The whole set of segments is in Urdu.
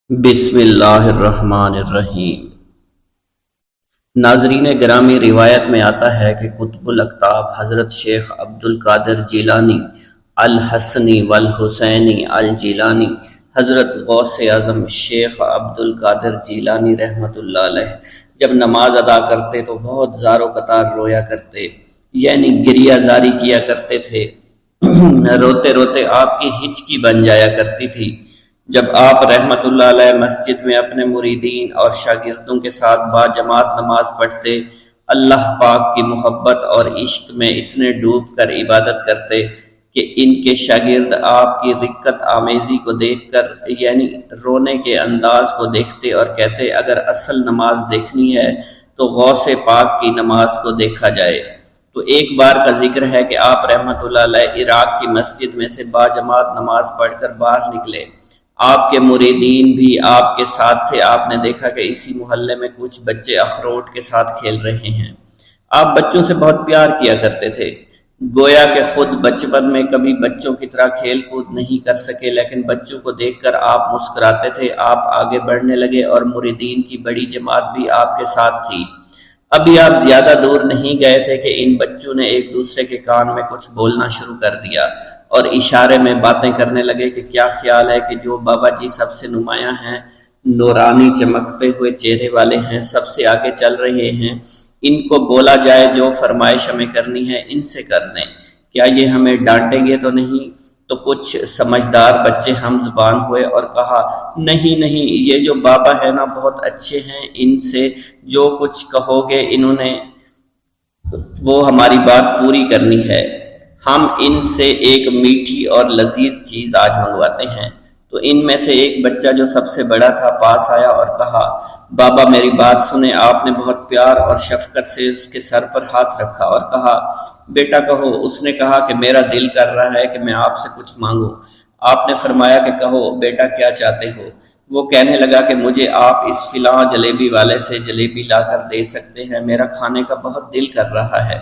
بسم اللہ الرحمن الرحیم۔ ناظرین گرامی، روایت میں آتا ہے کہ قطب الاقطاب حضرت شیخ عبد القادر جیلانی الحسنی والحسینی الجیلانی، حضرت غوث اعظم شیخ عبد القادر جیلانی رحمۃ اللہ علیہ جب نماز ادا کرتے تو بہت زار و قطار رویا کرتے، یعنی گریہ زاری کیا کرتے تھے۔ روتے روتے آپ کی ہچکی بن جایا کرتی تھی۔ جب آپ رحمت اللہ علیہ مسجد میں اپنے مریدین اور شاگردوں کے ساتھ باجماعت نماز پڑھتے، اللہ پاک کی محبت اور عشق میں اتنے ڈوب کر عبادت کرتے کہ ان کے شاگرد آپ کی رقت آمیزی کو دیکھ کر، یعنی رونے کے انداز کو دیکھتے اور کہتے اگر اصل نماز دیکھنی ہے تو غوث پاک کی نماز کو دیکھا جائے۔ تو ایک بار کا ذکر ہے کہ آپ رحمت اللہ علیہ عراق کی مسجد میں سے باجماعت نماز پڑھ کر باہر نکلے۔ آپ کے مریدین بھی آپ کے ساتھ تھے۔ آپ نے دیکھا کہ اسی محلے میں کچھ بچے اخروٹ کے ساتھ کھیل رہے ہیں۔ آپ بچوں سے بہت پیار کیا کرتے تھے، گویا کہ خود بچپن میں کبھی بچوں کی طرح کھیل کود نہیں کر سکے، لیکن بچوں کو دیکھ کر آپ مسکراتے تھے۔ آپ آگے بڑھنے لگے اور مریدین کی بڑی جماعت بھی آپ کے ساتھ تھی۔ ابھی آپ زیادہ دور نہیں گئے تھے کہ ان بچوں نے ایک دوسرے کے کان میں کچھ بولنا شروع کر دیا اور اشارے میں باتیں کرنے لگے کہ کیا خیال ہے کہ جو بابا جی سب سے نمایاں ہیں، نورانی چمکتے ہوئے چہرے والے ہیں، سب سے آگے چل رہے ہیں، ان کو بولا جائے جو فرمائش ہمیں کرنی ہے ان سے کر دیں، کیا یہ ہمیں ڈانٹیں گے تو نہیں؟ تو کچھ سمجھدار بچے ہم زبان ہوئے اور کہا نہیں نہیں، یہ جو بابا ہے نا بہت اچھے ہیں، ان سے جو کچھ کہو گے انہوں نے وہ ہماری بات پوری کرنی ہے، ہم ان سے ایک میٹھی اور لذیذ چیز آج منگواتے ہیں۔ تو ان میں سے ایک بچہ جو سب سے بڑا تھا پاس آیا اور کہا بابا میری بات سنیں۔ آپ نے بہت پیار اور شفقت سے اس کے سر پر ہاتھ رکھا اور کہا بیٹا کہو۔ اس نے کہا کہ میرا دل کر رہا ہے کہ میں آپ سے کچھ مانگوں۔ آپ نے فرمایا کہ کہو بیٹا کیا چاہتے ہو؟ وہ کہنے لگا کہ مجھے آپ اس فلاں جلیبی والے سے جلیبی لا کر دے سکتے ہیں، میرا کھانے کا بہت دل کر رہا ہے۔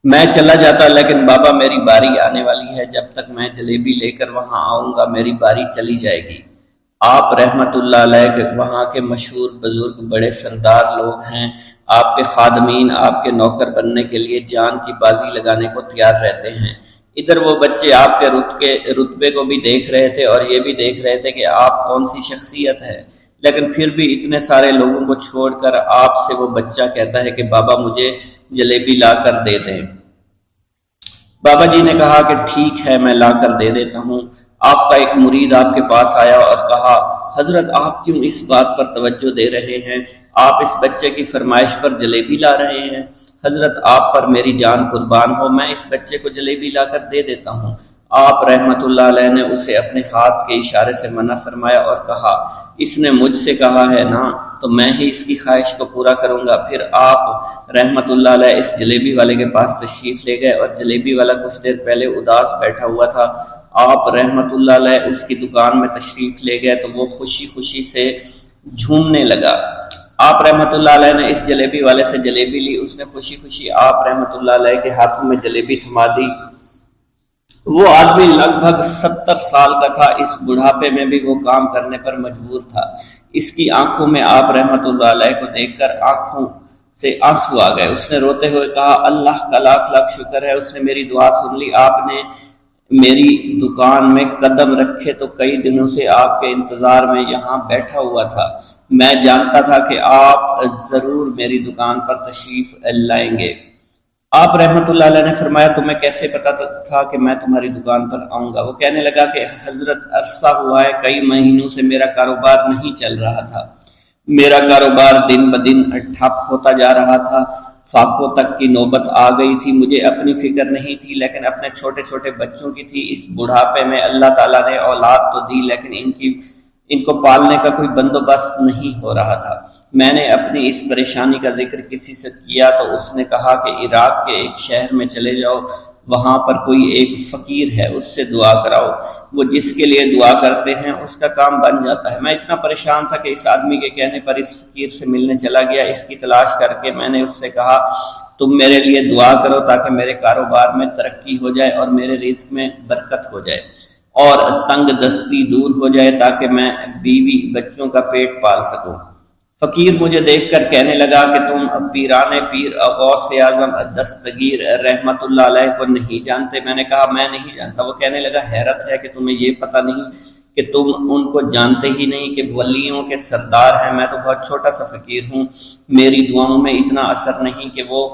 میں چلا جاتا لیکن بابا میری باری آنے والی ہے، جب تک میں جلیبی لے کر وہاں آؤں گا میری باری چلی جائے گی۔ آپ رحمت اللہ علیہ کے وہاں کے مشہور بزرگ بڑے سردار لوگ ہیں، آپ کے خادمین آپ کے نوکر بننے کے لیے جان کی بازی لگانے کو تیار رہتے ہیں۔ ادھر وہ بچے آپ کے رتبے کو بھی دیکھ رہے تھے اور یہ بھی دیکھ رہے تھے کہ آپ کون سی شخصیت ہے، لیکن پھر بھی اتنے سارے لوگوں کو چھوڑ کر آپ سے وہ بچہ کہتا ہے کہ بابا مجھے جلیبی لا کر دے دیں۔ بابا جی نے کہا کہ ٹھیک ہے میں لا کر دے دیتا ہوں۔ آپ کا ایک مرید آپ کے پاس آیا اور کہا حضرت آپ کیوں اس بات پر توجہ دے رہے ہیں؟ آپ اس بچے کی فرمائش پر جلیبی لا رہے ہیں۔ حضرت آپ پر میری جان قربان ہو، میں اس بچے کو جلیبی لا کر دے دیتا ہوں۔ آپ رحمت اللہ علیہ نے اسے اپنے ہاتھ کے اشارے سے منع فرمایا اور کہا اس نے مجھ سے کہا ہے نا تو میں ہی اس کی خواہش کو پورا کروں گا۔ پھر آپ رحمت اللہ علیہ اس جلیبی والے کے پاس تشریف لے گئے اور جلیبی والا کچھ دیر پہلے اداس بیٹھا ہوا تھا۔ آپ رحمت اللہ علیہ اس کی دکان میں تشریف لے گئے تو وہ خوشی خوشی سے جھومنے لگا۔ آپ رحمت اللہ علیہ نے اس جلیبی والے سے جلیبی لی، اس نے خوشی خوشی آپ رحمت اللہ علیہ کے ہاتھوں میں جلیبی تھما دی۔ وہ آدمی لگ بھگ 70 سال کا تھا، اس بڑھاپے میں بھی وہ کام کرنے پر مجبور تھا۔ اس کی آنکھوں میں آپ رحمت اللہ علیہ کو دیکھ کر آنکھوں سے آنسو آ گئے۔ اس نے روتے ہوئے کہا اللہ کا لاکھ لاکھ شکر ہے، اس نے میری دعا سن لی۔ آپ نے میری دکان میں قدم رکھے تو کئی دنوں سے آپ کے انتظار میں یہاں بیٹھا ہوا تھا۔ میں جانتا تھا کہ آپ ضرور میری دکان پر تشریف لائیں گے۔ آپ رحمت اللہ علیہ نے فرمایا تمہیں کیسے پتا تھا کہ میں تمہاری دکان پر آؤں گا؟ وہ کہنے لگا کہ حضرت عرصہ ہوا ہے، کئی مہینوں سے میرا کاروبار نہیں چل رہا تھا، میرا کاروبار دن بدن ٹھپ ہوتا جا رہا تھا، فاقوں تک کی نوبت آ گئی تھی۔ مجھے اپنی فکر نہیں تھی لیکن اپنے چھوٹے چھوٹے بچوں کی تھی۔ اس بڑھاپے میں اللہ تعالیٰ نے اولاد تو دی لیکن ان کو پالنے کا کوئی بندوبست نہیں ہو رہا تھا۔ میں نے اپنی اس پریشانی کا ذکر کسی سے کیا تو اس نے کہا کہ عراق کے ایک شہر میں چلے جاؤ، وہاں پر کوئی ایک فقیر ہے، اس سے دعا کراؤ، وہ جس کے لیے دعا کرتے ہیں اس کا کام بن جاتا ہے۔ میں اتنا پریشان تھا کہ اس آدمی کے کہنے پر اس فقیر سے ملنے چلا گیا۔ اس کی تلاش کر کے میں نے اس سے کہا تم میرے لیے دعا کرو تاکہ میرے کاروبار میں ترقی ہو جائے اور میرے رزق میں برکت ہو جائے۔ اور تنگ دستی دور ہو جائے تاکہ میں بیوی بچوں کا پیٹ پال سکوں۔ فقیر مجھے دیکھ کر کہنے لگا کہ تم پیران پیر غوث اعظم دستگیر رحمت اللہ علیہ کو نہیں جانتے؟ میں نے کہا میں نہیں جانتا۔ وہ کہنے لگا حیرت ہے کہ تمہیں یہ پتہ نہیں کہ تم ان کو جانتے ہی نہیں کہ ولیوں کے سردار ہیں۔ میں تو بہت چھوٹا سا فقیر ہوں، میری دعاؤں میں اتنا اثر نہیں کہ وہ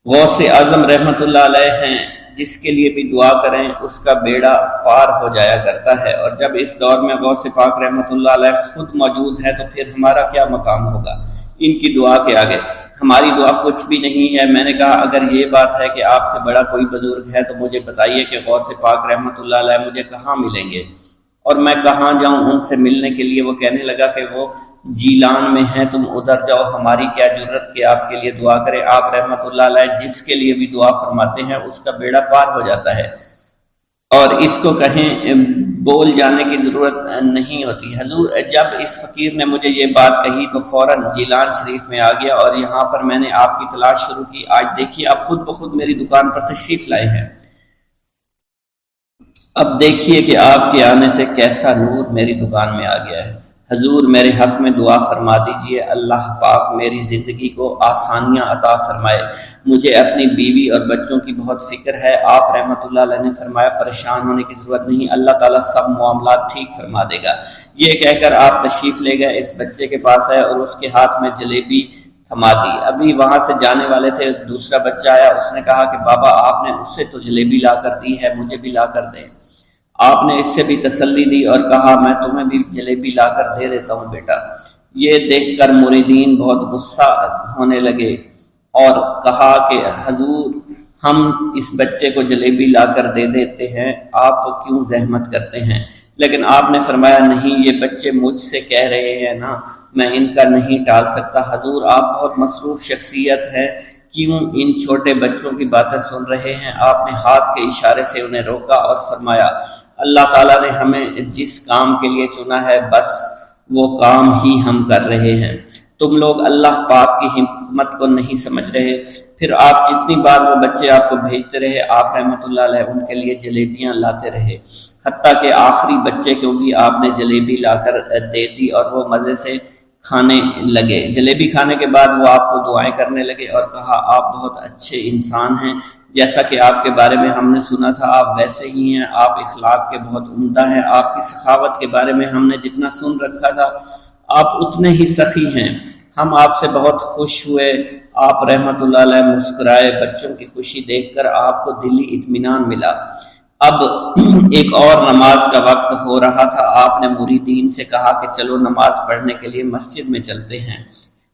غوث اعظم رحمت اللہ علیہ ہیں، جس کے لیے بھی دعا کریں اس کا بیڑا پار ہو جایا کرتا ہے، اور جب اس دور میں غوث پاک رحمت اللہ علیہ خود موجود ہے تو پھر ہمارا کیا مقام ہوگا ان کی دعا کے آگے؟ ہماری دعا کچھ بھی نہیں ہے۔ میں نے کہا اگر یہ بات ہے کہ آپ سے بڑا کوئی بزرگ ہے تو مجھے بتائیے کہ غوث پاک رحمت اللہ علیہ مجھے کہاں ملیں گے اور میں کہاں جاؤں ان سے ملنے کے لیے؟ وہ کہنے لگا کہ وہ جیلان میں ہیں، تم ادھر جاؤ، ہماری کیا جرت کہ آپ کے لیے دعا کریں۔ آپ رحمت اللہ علیہ جس کے لیے بھی دعا فرماتے ہیں اس کا بیڑا پار ہو جاتا ہے، اور اس کو کہیں بول جانے کی ضرورت نہیں ہوتی۔ حضور جب اس فقیر نے مجھے یہ بات کہی تو فوراً جیلان شریف میں آ گیا، اور یہاں پر میں نے آپ کی تلاش شروع کی۔ آج دیکھیے آپ خود بخود میری دکان پر تشریف لائے ہیں، اب دیکھیے کہ آپ کے آنے سے کیسا نور میری دکان میں آ گیا ہے۔ حضور میرے حق میں دعا فرما دیجئے، اللہ پاک میری زندگی کو آسانیاں عطا فرمائے، مجھے اپنی بیوی اور بچوں کی بہت فکر ہے۔ آپ رحمت اللہ علیہ نے فرمایا پریشان ہونے کی ضرورت نہیں، اللہ تعالیٰ سب معاملات ٹھیک فرما دے گا۔ یہ کہہ کر آپ تشریف لے گئے، اس بچے کے پاس آئے اور اس کے ہاتھ میں جلیبی تھما دی۔ ابھی وہاں سے جانے والے تھے، دوسرا بچہ آیا، اس نے کہا کہ بابا آپ نے اسے تو جلیبی لا کر دی ہے، مجھے بھی لا کر دیں۔ آپ نے اس سے بھی تسلی دی اور کہا میں تمہیں بھی جلیبی لا کر دے دیتا ہوں بیٹا۔ یہ دیکھ کر مریدین بہت غصہ ہونے لگے اور کہا کہ حضور ہم اس بچے کو جلیبی لا کر دے دیتے ہیں، آپ کیوں زحمت کرتے ہیں؟ لیکن آپ نے فرمایا نہیں، یہ بچے مجھ سے کہہ رہے ہیں نا، میں ان کا نہیں ٹال سکتا۔ حضور آپ بہت مصروف شخصیت ہے، کیوں ان چھوٹے بچوں کی باتیں سن رہے ہیں؟ آپ نے ہاتھ کے اشارے سے انہیں روکا اور فرمایا اللہ تعالیٰ نے ہمیں جس کام کے لیے چنا ہے بس وہ کام ہی ہم کر رہے ہیں، تم لوگ اللہ پاک کی حکمت کو نہیں سمجھ رہے۔ پھر آپ جتنی بار وہ بچے آپ کو بھیجتے رہے، آپ رحمت اللہ علیہ ان کے لیے جلیبیاں لاتے رہے، حتیٰ کہ آخری بچے کو بھی آپ نے جلیبی لا کر دے دی اور وہ مزے سے کھانے لگے۔ جلیبی کھانے کے بعد وہ آپ کو دعائیں کرنے لگے اور کہا آپ بہت اچھے انسان ہیں، جیسا کہ آپ کے بارے میں ہم نے سنا تھا آپ ویسے ہی ہیں، آپ اخلاق کے بہت عمدہ ہیں، آپ کی سخاوت کے بارے میں ہم نے جتنا سن رکھا تھا آپ اتنے ہی سخی ہیں، ہم آپ سے بہت خوش ہوئے۔ آپ رحمت اللہ علیہ مسکرائے، بچوں کی خوشی دیکھ کر آپ کو دلی اطمینان ملا۔ اب ایک اور نماز کا وقت ہو رہا تھا، آپ نے مریدین سے کہا کہ چلو نماز پڑھنے کے لیے مسجد میں چلتے ہیں۔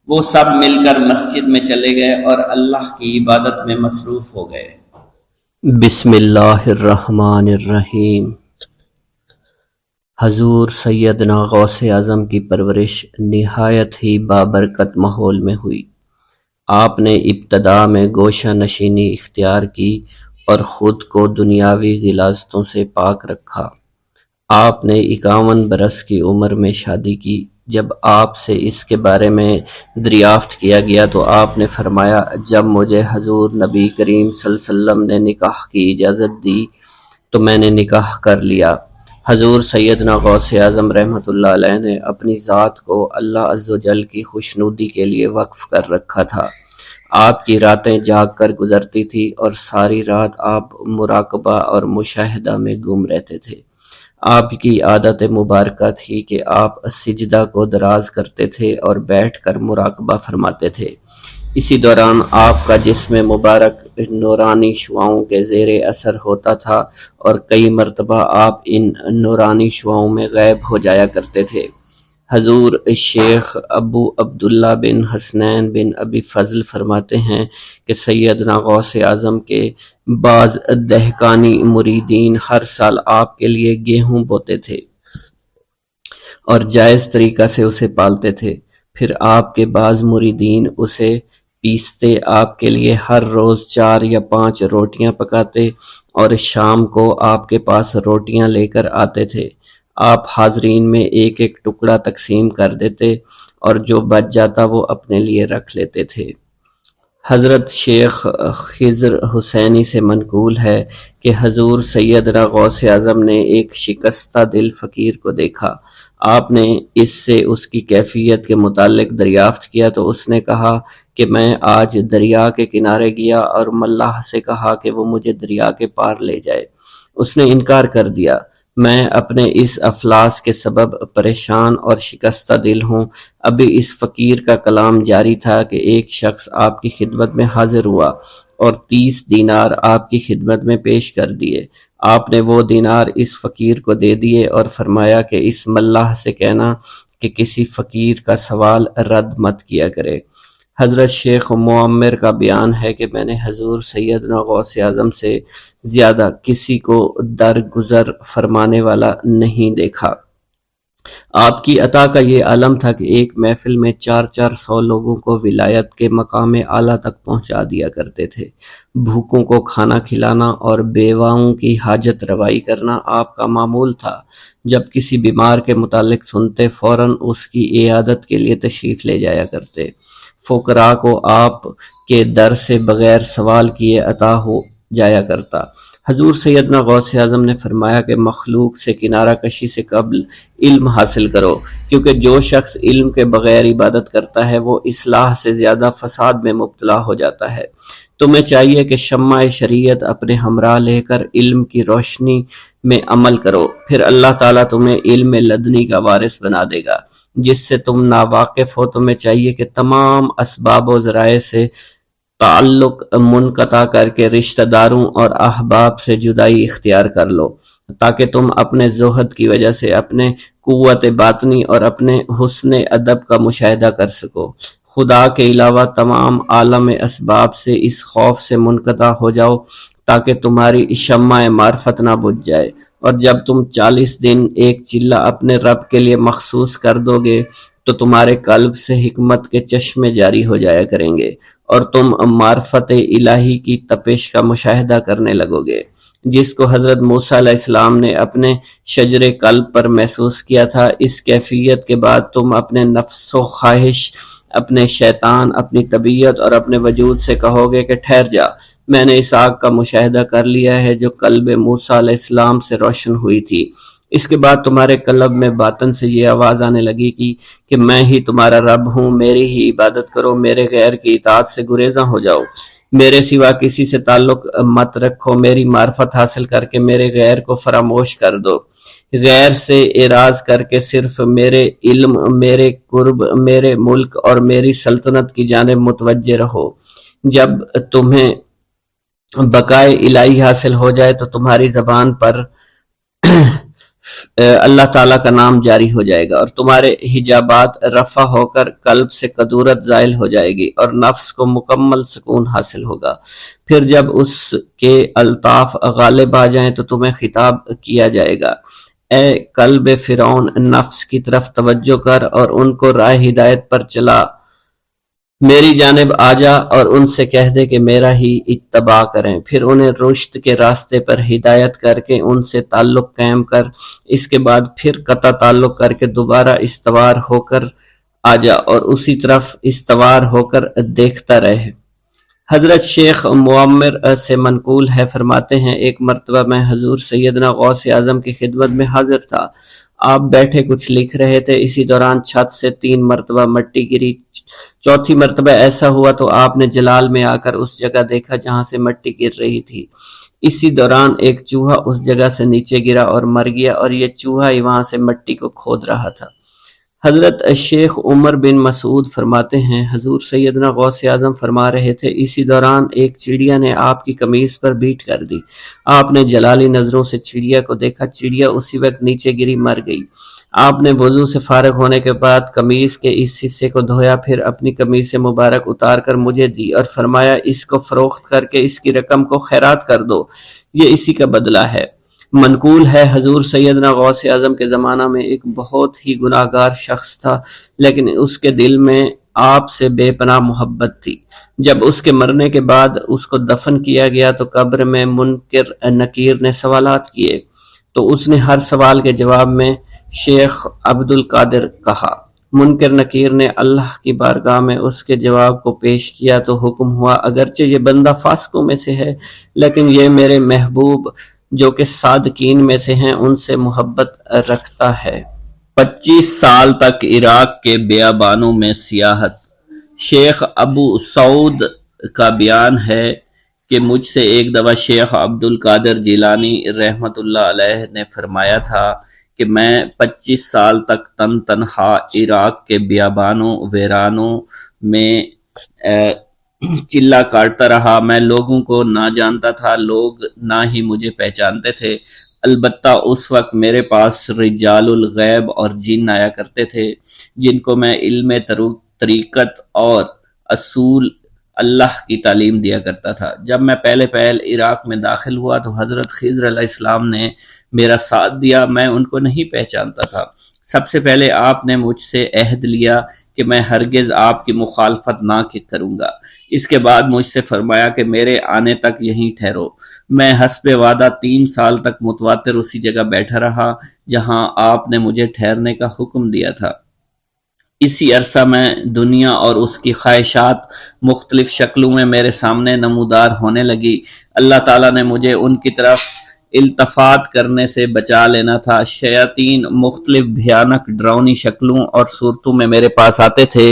وہ سب مل کر مسجد میں چلے گئے اور اللہ کی عبادت میں مصروف ہو گئے۔ بسم اللہ الرحمن الرحیم۔ حضور سیدنا غوث اعظم کی پرورش نہایت ہی بابرکت ماحول میں ہوئی۔ آپ نے ابتدا میں گوشہ نشینی اختیار کی اور خود کو دنیاوی غلاظتوں سے پاک رکھا۔ آپ نے 51 برس کی عمر میں شادی کی۔ جب آپ سے اس کے بارے میں دریافت کیا گیا تو آپ نے فرمایا جب مجھے حضور نبی کریم صلی اللہ علیہ وسلم نے نکاح کی اجازت دی تو میں نے نکاح کر لیا۔ حضور سیدنا غوث اعظم رحمت اللہ علیہ نے اپنی ذات کو اللہ عز و جل کی خوشنودی کے لیے وقف کر رکھا تھا۔ آپ کی راتیں جاگ کر گزرتی تھی اور ساری رات آپ مراقبہ اور مشاہدہ میں گم رہتے تھے۔ آپ کی عادت مبارکہ تھی کہ آپ سجدہ کو دراز کرتے تھے اور بیٹھ کر مراقبہ فرماتے تھے۔ اسی دوران آپ کا جسم مبارک نورانی شعاؤں کے زیر اثر ہوتا تھا اور کئی مرتبہ آپ ان نورانی شعاؤں میں غائب ہو جایا کرتے تھے۔ حضور شیخ ابو عبداللہ بن حسنین بن ابی فضل فرماتے ہیں کہ سیدنا غوث اعظم کے بعض دہقانی مریدین ہر سال آپ کے لیے گیہوں بوتے تھے اور جائز طریقہ سے اسے پالتے تھے۔ پھر آپ کے بعض مریدین اسے پیستے آپ کے لیے ہر روز 4 یا 5 روٹیاں پکاتے اور شام کو آپ کے پاس روٹیاں لے کر آتے تھے۔ آپ حاضرین میں ایک ایک ٹکڑا تقسیم کر دیتے اور جو بچ جاتا وہ اپنے لیے رکھ لیتے تھے۔ حضرت شیخ خضر حسینی سے منقول ہے کہ حضور سیدنا غوث اعظم نے ایک شکستہ دل فقیر کو دیکھا۔ آپ نے اس سے اس کی کیفیت کے متعلق دریافت کیا تو اس نے کہا کہ میں آج دریا کے کنارے گیا اور ملاح سے کہا کہ وہ مجھے دریا کے پار لے جائے۔ اس نے انکار کر دیا۔ میں اپنے اس افلاس کے سبب پریشان اور شکستہ دل ہوں۔ ابھی اس فقیر کا کلام جاری تھا کہ ایک شخص آپ کی خدمت میں حاضر ہوا اور 30 دینار آپ کی خدمت میں پیش کر دیے۔ آپ نے وہ دینار اس فقیر کو دے دیے اور فرمایا کہ اس ملاح سے کہنا کہ کسی فقیر کا سوال رد مت کیا کرے۔ حضرت شیخ معمر کا بیان ہے کہ میں نے حضور سیدنا غوث اعظم سے زیادہ کسی کو درگزر فرمانے والا نہیں دیکھا۔ آپ کی عطا کا یہ عالم تھا کہ ایک محفل میں 400 لوگوں کو ولایت کے مقام اعلیٰ تک پہنچا دیا کرتے تھے۔ بھوکوں کو کھانا کھلانا اور بیواؤں کی حاجت روائی کرنا آپ کا معمول تھا۔ جب کسی بیمار کے متعلق سنتے فوراً اس کی عیادت کے لیے تشریف لے جایا کرتے۔ فقراء کو آپ کے در سے بغیر سوال کیے عطا ہو جایا کرتا۔ حضور سیدنا غوث اعظم نے فرمایا کہ مخلوق سے کنارہ کشی سے قبل علم حاصل کرو، کیونکہ جو شخص علم کے بغیر عبادت کرتا ہے وہ اصلاح سے زیادہ فساد میں مبتلا ہو جاتا ہے۔ تمہیں چاہیے کہ شمع شریعت اپنے ہمراہ لے کر علم کی روشنی میں عمل کرو، پھر اللہ تعالیٰ تمہیں علم لدنی کا وارث بنا دے گا جس سے تم ناواقف ہو۔ تمہیں چاہیے کہ تمام اسباب و ذرائع سے تعلق منقطع کر کے رشتہ داروں اور احباب سے جدائی اختیار کر لو، تاکہ تم اپنے زہد کی وجہ سے اپنے قوت باطنی اور اپنے حسن ادب کا مشاہدہ کر سکو۔ خدا کے علاوہ تمام عالم اسباب سے اس خوف سے منقطع ہو جاؤ تاکہ تمہاری شمع معرفت نہ بجھ جائے، اور جب تم 40 دن ایک چلہ اپنے رب کے لیے مخصوص کر دو گے تو تمہارے قلب سے حکمت کے چشمے جاری ہو جایا کریں گے اور تم معرفت الہی کی تپش کا مشاہدہ کرنے لگو گے، جس کو حضرت موسیٰ علیہ السلام نے اپنے شجر قلب پر محسوس کیا تھا۔ اس کیفیت کے بعد تم اپنے نفس و خواہش، اپنے شیطان، اپنی طبیعت اور اپنے وجود سے کہو گے کہ ٹھہر جا، میں نے اس آگ کا مشاہدہ کر لیا ہے جو قلب موسیٰ علیہ السلام سے روشن ہوئی تھی۔ اس کے بعد تمہارے قلب میں باطن سے یہ آواز آنے لگی کہ میں ہی تمہارا رب ہوں، میری ہی عبادت کرو، میرے غیر کی اطاعت سے گریزاں ہو جاؤ، میرے سوا کسی سے تعلق مت رکھو، میری معرفت حاصل کر کے میرے غیر کو فراموش کر دو، غیر سے اعراض کر کے صرف میرے علم، میرے قرب، میرے ملک اور میری سلطنت کی جانب متوجہ رہو۔ جب تمہیں بقائے الہی حاصل ہو جائے تو تمہاری زبان پر اللہ تعالیٰ کا نام جاری ہو جائے گا اور تمہارے حجابات رفع ہو کر قلب سے قدورت زائل ہو جائے گی اور نفس کو مکمل سکون حاصل ہوگا۔ پھر جب اس کے الطاف غالب آ جائیں تو تمہیں خطاب کیا جائے گا، اے قلب فرعون، نفس کی طرف توجہ کر اور ان کو راہ ہدایت پر چلا، میری جانب آ جا اور ان سے کہہ دے کہ میرا ہی اتباع کریں، پھر انہیں رشد کے راستے پر ہدایت کر کے ان سے تعلق قائم کر، اس کے بعد پھر قطع تعلق کر کے دوبارہ استوار ہو کر آ جا اور اسی طرف استوار ہو کر دیکھتا رہے۔ حضرت شیخ معمر سے منقول ہے، فرماتے ہیں ایک مرتبہ میں حضور سیدنا غوث اعظم کی خدمت میں حاضر تھا۔ آپ بیٹھے کچھ لکھ رہے تھے، اسی دوران چھت سے 3 مرتبہ مٹی گری، 4تھی مرتبہ ایسا ہوا تو آپ نے جلال میں آ کر اس جگہ دیکھا جہاں سے مٹی گر رہی تھی۔ اسی دوران ایک چوہا اس جگہ سے نیچے گرا اور مر گیا اور یہ چوہا ہی وہاں سے مٹی کو کھود رہا تھا۔ حضرت شیخ عمر بن مسعود فرماتے ہیں حضور سیدنا غوث اعظم فرما رہے تھے، اسی دوران ایک چڑیا نے آپ کی قمیص پر بیٹ کر دی۔ آپ نے جلالی نظروں سے چڑیا کو دیکھا، چڑیا اسی وقت نیچے گری، مر گئی۔ آپ نے وضو سے فارغ ہونے کے بعد قمیص کے اس حصے کو دھویا، پھر اپنی قمیص مبارک اتار کر مجھے دی اور فرمایا اس کو فروخت کر کے اس کی رقم کو خیرات کر دو، یہ اسی کا بدلہ ہے۔ منقول ہے حضور سیدنا غوث اعظم کے زمانہ میں ایک بہت ہی گناہگار شخص تھا، لیکن اس کے دل میں آپ سے بے پناہ محبت تھی۔ جب اس کے مرنے کے بعد اس کو دفن کیا گیا تو قبر میں منکر نکیر نے سوالات کیے، تو اس نے ہر سوال کے جواب میں شیخ عبد القادر کہا۔ منکر نکیر نے اللہ کی بارگاہ میں اس کے جواب کو پیش کیا تو حکم ہوا اگرچہ یہ بندہ فاسقوں میں سے ہے لیکن یہ میرے محبوب جو کہ صادقین میں سے ہیں ان سے محبت رکھتا ہے۔ 25 سال تک عراق کے بیابانوں میں سیاحت۔ شیخ ابو سعود کا بیان ہے کہ مجھ سے ایک دفعہ شیخ عبد القادر جیلانی رحمۃ اللہ علیہ نے فرمایا تھا کہ میں 25 سال تک تنہا عراق کے بیابانوں ویرانوں میں چلا کاٹتا رہا۔ میں لوگوں کو نہ جانتا تھا، لوگ نہ ہی مجھے پہچانتے تھے، البتہ اس وقت میرے پاس رجال الغیب اور جن آیا کرتے تھے جن کو میں علم طریقت اور اصول اللہ کی تعلیم دیا کرتا تھا۔ جب میں پہلے عراق میں داخل ہوا تو حضرت خضر علیہ السلام نے میرا ساتھ دیا، میں ان کو نہیں پہچانتا تھا۔ سب سے پہلے آپ نے مجھ سے عہد لیا کہ میں ہرگز آپ کی مخالفت نہ کروں گا۔ اس کے بعد مجھ سے فرمایا کہ میرے آنے تک یہیں ٹھہرو۔ میں حسب وعدہ 3 سال تک متواتر اسی جگہ بیٹھا رہا جہاں آپ نے مجھے ٹھہرنے کا حکم دیا تھا۔ اسی عرصہ میں دنیا اور اس کی خواہشات مختلف شکلوں میں میرے سامنے نمودار ہونے لگی۔ اللہ تعالیٰ نے مجھے ان کی طرف التفات کرنے سے بچا لینا تھا۔ شیاطین مختلف بھیانک ڈراؤنی شکلوں اور صورتوں میں میرے پاس آتے تھے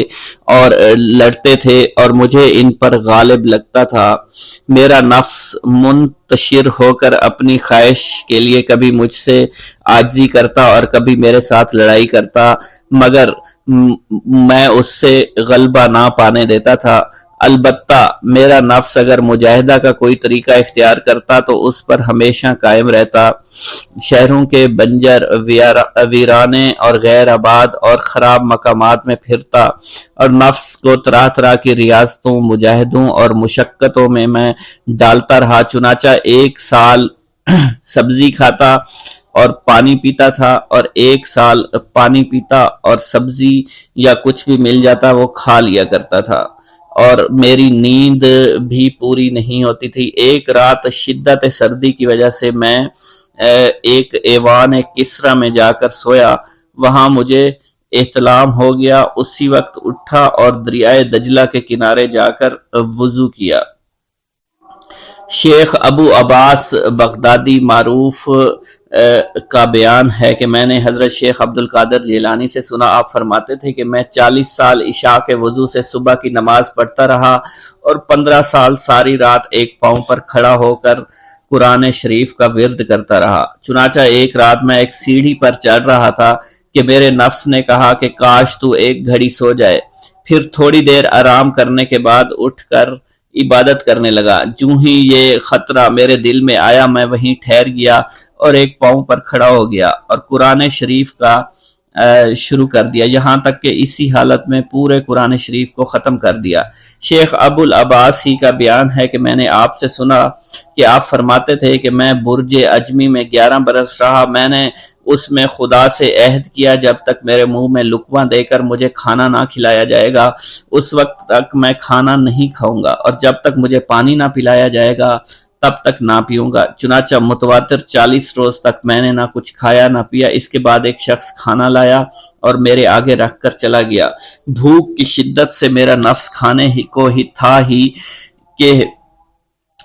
اور لڑتے تھے اور مجھے ان پر غالب لگتا تھا۔ میرا نفس منتشر ہو کر اپنی خواہش کے لیے کبھی مجھ سے عاجزی کرتا اور کبھی میرے ساتھ لڑائی کرتا، مگر میں اس سے غلبہ نہ پانے دیتا تھا۔ البتہ میرا نفس اگر مجاہدہ کا کوئی طریقہ اختیار کرتا تو اس پر ہمیشہ قائم رہتا۔ شہروں کے بنجر ویرانے اور غیر آباد اور خراب مقامات میں پھرتا اور نفس کو طرح طرح کی ریاضتوں، مجاہدوں اور مشقتوں میں ڈالتا رہا۔ چنانچہ 1 سال سبزی کھاتا اور پانی پیتا تھا اور 1 سال پانی پیتا اور سبزی یا کچھ بھی مل جاتا وہ کھا لیا کرتا تھا، اور میری نیند بھی پوری نہیں ہوتی تھی۔ ایک رات شدت سردی کی وجہ سے میں ایک ایوان کسرا میں جا کر سویا، وہاں مجھے احتلام ہو گیا۔ اسی وقت اٹھا اور دریائے دجلہ کے کنارے جا کر وضو کیا۔ شیخ ابو عباس بغدادی معروف کا بیان ہے کہ میں نے حضرت شیخ عبد القادر جیلانی سے سنا، آپ فرماتے تھے کہ میں 40 سال عشاء کے وضو سے صبح کی نماز پڑھتا رہا اور 15 سال ساری رات ایک پاؤں پر کھڑا ہو کر قرآن شریف کا ورد کرتا رہا۔ چنانچہ ایک رات میں ایک سیڑھی پر چڑھ رہا تھا کہ میرے نفس نے کہا کہ کاش تو ایک گھڑی سو جائے، پھر تھوڑی دیر آرام کرنے کے بعد اٹھ کر عبادت کرنے لگا۔ جوں ہی یہ خطرہ میرے دل میں آیا میں وہیں ٹھہر گیا اور ایک پاؤں پر کھڑا ہو گیا اور قرآن شریف کا شروع کر دیا، یہاں تک کہ اسی حالت میں پورے قرآن شریف کو ختم کر دیا۔ شیخ ابو العباس ہی کا بیان ہے کہ میں نے آپ سے سنا کہ آپ فرماتے تھے کہ میں برج اجمی میں 11 برس رہا، میں نے اس میں خدا سے عہد کیا جب تک میرے منہ میں لقمہ دے کر مجھے کھانا نہ کھلایا جائے گا اس وقت تک میں کھانا نہیں کھاؤں گا، اور جب تک مجھے پانی نہ پلایا جائے گا تب تک نہ پیوں گا۔ چنانچہ متواتر 40 روز تک میں نے نہ کچھ کھایا نہ پیا۔ اس کے بعد ایک شخص کھانا لایا اور میرے آگے رکھ کر چلا گیا۔ بھوک کی شدت سے میرا نفس کھانے کو ہی تھا ہی کہ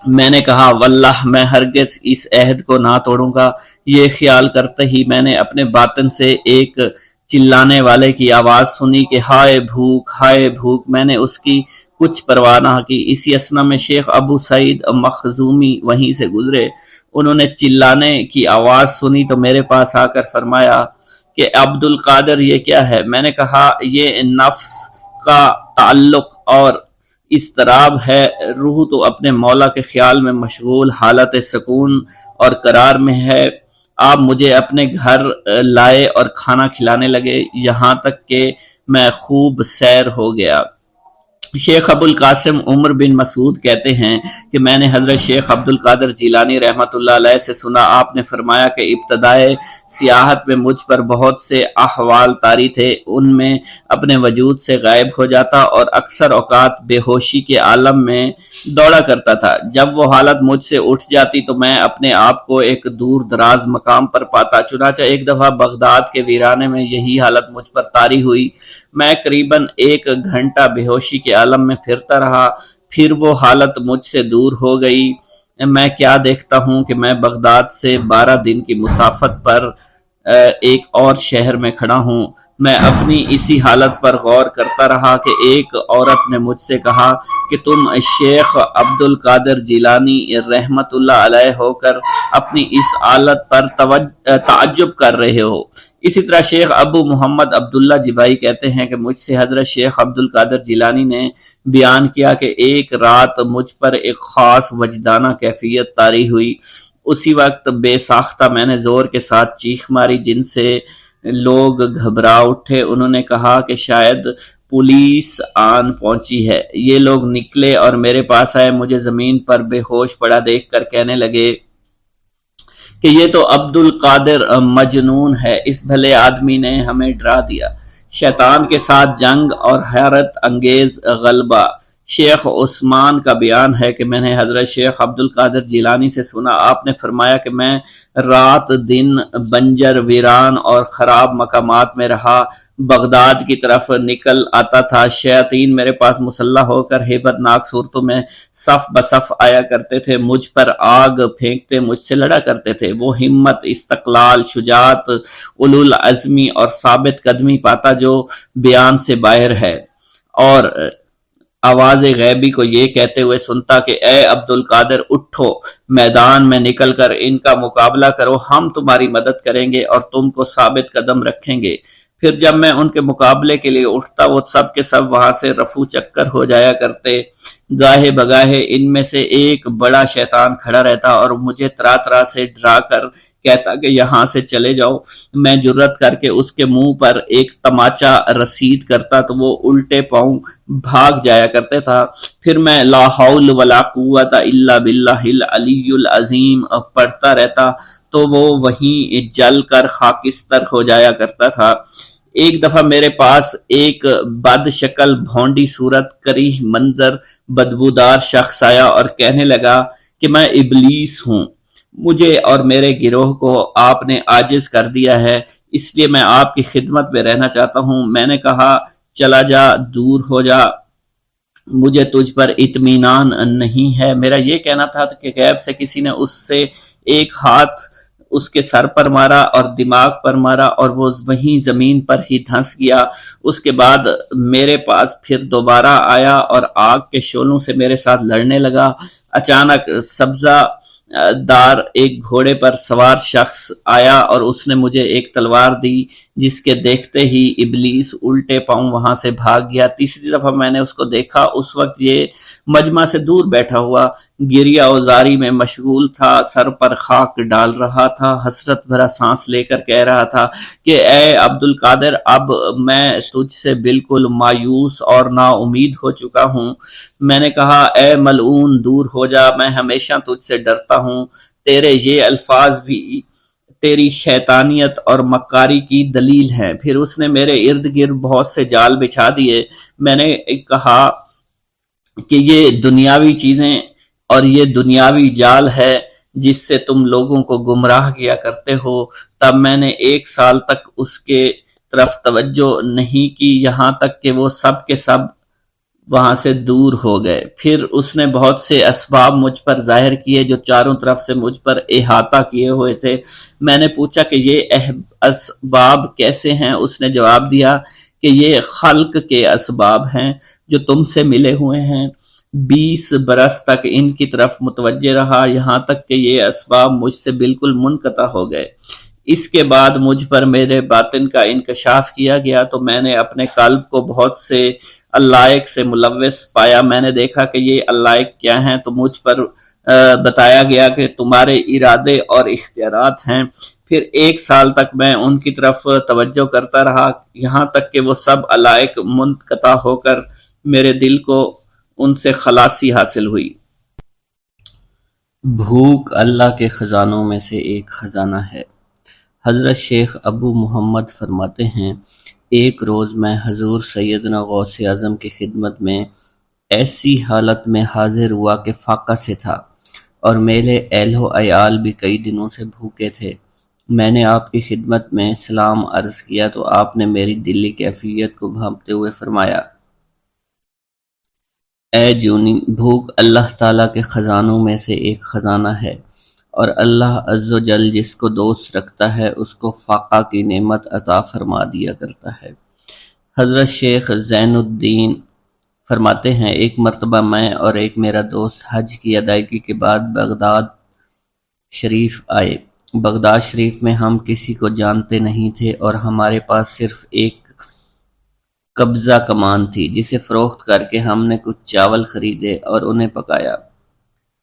میں نے کہا واللہ میں ہرگز اس عہد کو نہ توڑوں گا۔ یہ خیال کرتے ہی میں نے اپنے باطن سے ایک چلانے والے کی آواز سنی کہ ہائے بھوک، ہائے بھوک۔ میں نے اس کی کچھ پرواہ نہ کی۔ اسی اثنا میں شیخ ابو سعید مخزومی وہیں سے گزرے، انہوں نے چلانے کی آواز سنی تو میرے پاس آ کر فرمایا کہ عبد القادر یہ کیا ہے؟ میں نے کہا یہ نفس کا تعلق اور اضطراب ہے، روح تو اپنے مولا کے خیال میں مشغول حالت سکون اور قرار میں ہے۔ آپ مجھے اپنے گھر لائے اور کھانا کھلانے لگے یہاں تک کہ میں خوب سیر ہو گیا۔ شیخ ابو القاسم عمر بن مسعود کہتے ہیں کہ میں نے حضرت شیخ عبد القادر جیلانی رحمۃ اللہ علیہ سے سنا، آپ نے فرمایا کہ ابتدائے سیاحت میں مجھ پر بہت سے احوال طاری تھے، ان میں اپنے وجود سے غائب ہو جاتا اور اکثر اوقات بے ہوشی کے عالم میں دوڑا کرتا تھا۔ جب وہ حالت مجھ سے اٹھ جاتی تو میں اپنے آپ کو ایک دور دراز مقام پر پاتا۔ چنانچہ ایک دفعہ بغداد کے ویرانے میں یہی حالت مجھ پر طاری ہوئی۔ میں قریباً 1 گھنٹہ بے ہوشی کے عالم میں پھرتا رہا، پھر وہ حالت مجھ سے دور ہو گئی۔ میں کیا دیکھتا ہوں کہ میں بغداد سے 12 دن کی مسافت پر ایک اور شہر میں کھڑا ہوں۔ میں اپنی اسی حالت پر غور کرتا رہا کہ ایک عورت نے مجھ سے کہا کہ تم شیخ عبد القادر جیلانی رحمت اللہ علیہ ہو کر اپنی اس حالت پر تعجب کر رہے ہو۔ اسی طرح شیخ ابو محمد عبداللہ جبائی کہتے ہیں کہ مجھ سے حضرت شیخ عبد القادر جیلانی نے بیان کیا کہ ایک رات مجھ پر ایک خاص وجدانہ کیفیت طاری ہوئی۔ اسی وقت بے ساختہ میں نے زور کے ساتھ چیخ ماری، جن سے لوگ گھبرا اٹھے۔ انہوں نے کہا کہ شاید پولیس آن پہنچی ہے۔ یہ لوگ نکلے اور میرے پاس آئے، مجھے زمین پر بے ہوش پڑا دیکھ کر کہنے لگے کہ یہ تو عبد القادر مجنون ہے، اس بھلے آدمی نے ہمیں ڈرا دیا۔ شیطان کے ساتھ جنگ اور حیرت انگیز غلبہ۔ شیخ عثمان کا بیان ہے کہ میں نے حضرت شیخ عبد القادر جیلانی سے سنا، آپ نے فرمایا کہ میں رات دن بنجر ویران اور خراب مقامات میں رہا، بغداد کی طرف نکل آتا تھا۔ شیاطین میرے پاس مسلح ہو کر ہیبت ناک صورتوں میں صف بصف آیا کرتے تھے، مجھ پر آگ پھینکتے مجھ سے لڑا کرتے تھے۔ وہ ہمت، استقلال، شجاعت، اولوالعزمی اور ثابت قدمی پاتا جو بیان سے باہر ہے، اور آواز غیبی کو یہ کہتے ہوئے سنتا کہ اے عبد القادر اٹھو، میدان میں نکل کر ان کا مقابلہ کرو، ہم تمہاری مدد کریں گے اور تم کو ثابت قدم رکھیں گے۔ پھر جب میں ان کے مقابلے کے لیے اٹھتا وہ سب کے سب وہاں سے رفو چکر ہو جایا کرتے۔ گاہے بگاہے ان میں سے ایک بڑا شیطان کھڑا رہتا اور مجھے طرح طرح سے ڈرا کر کہتا کہ یہاں سے چلے جاؤ۔ میں جرت کر کے اس کے منہ پر ایک تماچا رسید کرتا تو وہ الٹے پاؤں بھاگ جایا کرتے تھا۔ پھر میں لا حول ولا قوت الا باللہ العلی العظیم پڑھتا رہتا تو وہ وہیں جل کر خاکستر ہو جایا کرتا تھا۔ ایک دفعہ میرے پاس ایک بد شکل بھونڈی صورت کریہ منظر بدبودار شخص آیا اور کہنے لگا کہ میں ابلیس ہوں، مجھے اور میرے گروہ کو آپ نے عاجز کر دیا ہے، اس لیے میں آپ کی خدمت میں رہنا چاہتا ہوں۔ میں نے کہا چلا جا، دور ہو جا، مجھے تجھ پر اطمینان نہیں ہے۔ میرا یہ کہنا تھا کہ غیب سے کسی نے اس سے ایک ہاتھ اس کے سر پر مارا اور دماغ پر مارا اور وہ وہیں زمین پر ہی دھنس گیا۔ اس کے بعد میرے پاس پھر دوبارہ آیا اور آگ کے شعلوں سے میرے ساتھ لڑنے لگا۔ اچانک سبزہ دار ایک گھوڑے پر سوار شخص آیا اور اس نے مجھے ایک تلوار دی، جس کے دیکھتے ہی ابلیس الٹے پاؤں وہاں سے بھاگ گیا۔ تیسری دفعہ میں نے اس کو دیکھا، اس وقت یہ مجمع سے دور بیٹھا ہوا گریہ وزاری میں مشغول تھا، سر پر خاک ڈال رہا تھا، حسرت بھرا سانس لے کر کہہ رہا تھا کہ اے عبد القادر، اب میں تجھ سے بالکل مایوس اور نا امید ہو چکا ہوں۔ میں نے کہا اے ملعون دور ہو جا، میں ہمیشہ تجھ سے ڈرتا ہوں۔ تیرے یہ الفاظ بھی تیری شیطانیت اور مکاری کی دلیل ہیں۔ پھر اس نے میرے ارد گرد بہت سے جال بچھا دیے۔ میں نے کہا کہ یہ دنیاوی چیزیں اور یہ دنیاوی جال ہے جس سے تم لوگوں کو گمراہ کیا کرتے ہو۔ تب میں نے 1 سال تک اس کے طرف توجہ نہیں کی، یہاں تک کہ وہ سب کے سب وہاں سے دور ہو گئے۔ پھر اس نے بہت سے اسباب مجھ پر ظاہر کیے جو چاروں طرف سے مجھ پر احاطہ کیے ہوئے تھے۔ میں نے پوچھا کہ یہ اسباب کیسے ہیں؟ اس نے جواب دیا کہ یہ خلق کے اسباب ہیں جو تم سے ملے ہوئے ہیں۔ 20 برس تک ان کی طرف متوجہ رہا، یہاں تک کہ یہ اسباب مجھ سے بالکل منقطع ہو گئے۔ اس کے بعد مجھ پر میرے باطن کا انکشاف کیا گیا تو میں نے اپنے قلب کو بہت سے علائق سے ملوث پایا۔ میں نے دیکھا کہ یہ علائق کیا ہیں تو مجھ پر بتایا گیا کہ تمہارے ارادے اور اختیارات ہیں۔ پھر 1 سال تک میں ان کی طرف توجہ کرتا رہا، یہاں تک کہ وہ سب علائق منقطع ہو کر میرے دل کو ان سے خلاصی حاصل ہوئی۔ بھوک اللہ کے خزانوں میں سے ایک خزانہ ہے۔ حضرت شیخ ابو محمد فرماتے ہیں ایک روز میں حضور سیدنا غوث اعظم کی خدمت میں ایسی حالت میں حاضر ہوا کہ فاقہ سے تھا اور میرے اہل و عیال بھی کئی دنوں سے بھوکے تھے۔ میں نے آپ کی خدمت میں سلام عرض کیا تو آپ نے میری دلی کیفیت کو بھانپتے ہوئے فرمایا، اے جونی، بھوک اللہ تعالیٰ کے خزانوں میں سے ایک خزانہ ہے، اور اللہ عز و جل جس کو دوست رکھتا ہے اس کو فاقہ کی نعمت عطا فرما دیا کرتا ہے۔ حضرت شیخ زین الدین فرماتے ہیں ایک مرتبہ میں اور ایک میرا دوست حج کی ادائیگی کے بعد بغداد شریف آئے۔ بغداد شریف میں ہم کسی کو جانتے نہیں تھے اور ہمارے پاس صرف ایک قبضہ کمان تھی جسے فروخت کر کے ہم نے کچھ چاول خریدے اور انہیں پکایا۔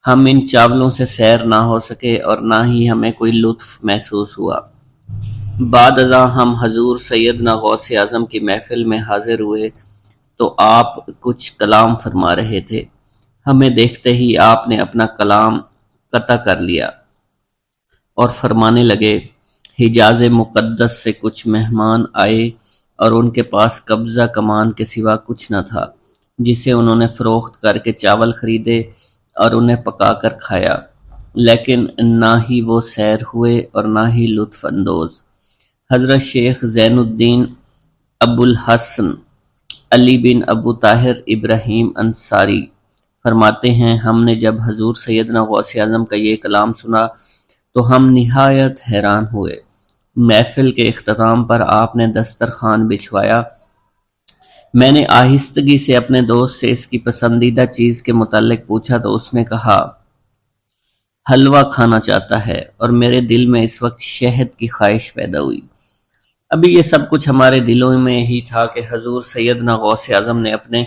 ہم ان چاولوں سے سیر نہ ہو سکے اور نہ ہی ہمیں کوئی لطف محسوس ہوا۔ بعد ازاں ہم حضور سیدنا غوث اعظم کی محفل میں حاضر ہوئے تو آپ کچھ کلام فرما رہے تھے۔ ہمیں دیکھتے ہی آپ نے اپنا کلام قطع کر لیا اور فرمانے لگے، حجاز مقدس سے کچھ مہمان آئے اور ان کے پاس قبضہ کمان کے سوا کچھ نہ تھا جسے انہوں نے فروخت کر کے چاول خریدے اور انہیں پکا کر کھایا، لیکن نہ ہی وہ سیر ہوئے اور نہ ہی لطف اندوز۔ حضرت شیخ زین الدین ابو الحسن علی بن ابو طاہر ابراہیم انصاری فرماتے ہیں ہم نے جب حضور سیدنا غوث اعظم کا یہ کلام سنا تو ہم نہایت حیران ہوئے۔ محفل کے اختتام پر آپ نے دسترخوان بچھوایا۔ میں نے آہستگی سے اپنے دوست سے اس کی پسندیدہ چیز کے متعلق پوچھا تو اس نے کہا حلوہ کھانا چاہتا ہے، اور میرے دل میں اس وقت شہد کی خواہش پیدا ہوئی۔ ابھی یہ سب کچھ ہمارے دلوں میں ہی تھا کہ حضور سیدنا غوث اعظم نے اپنے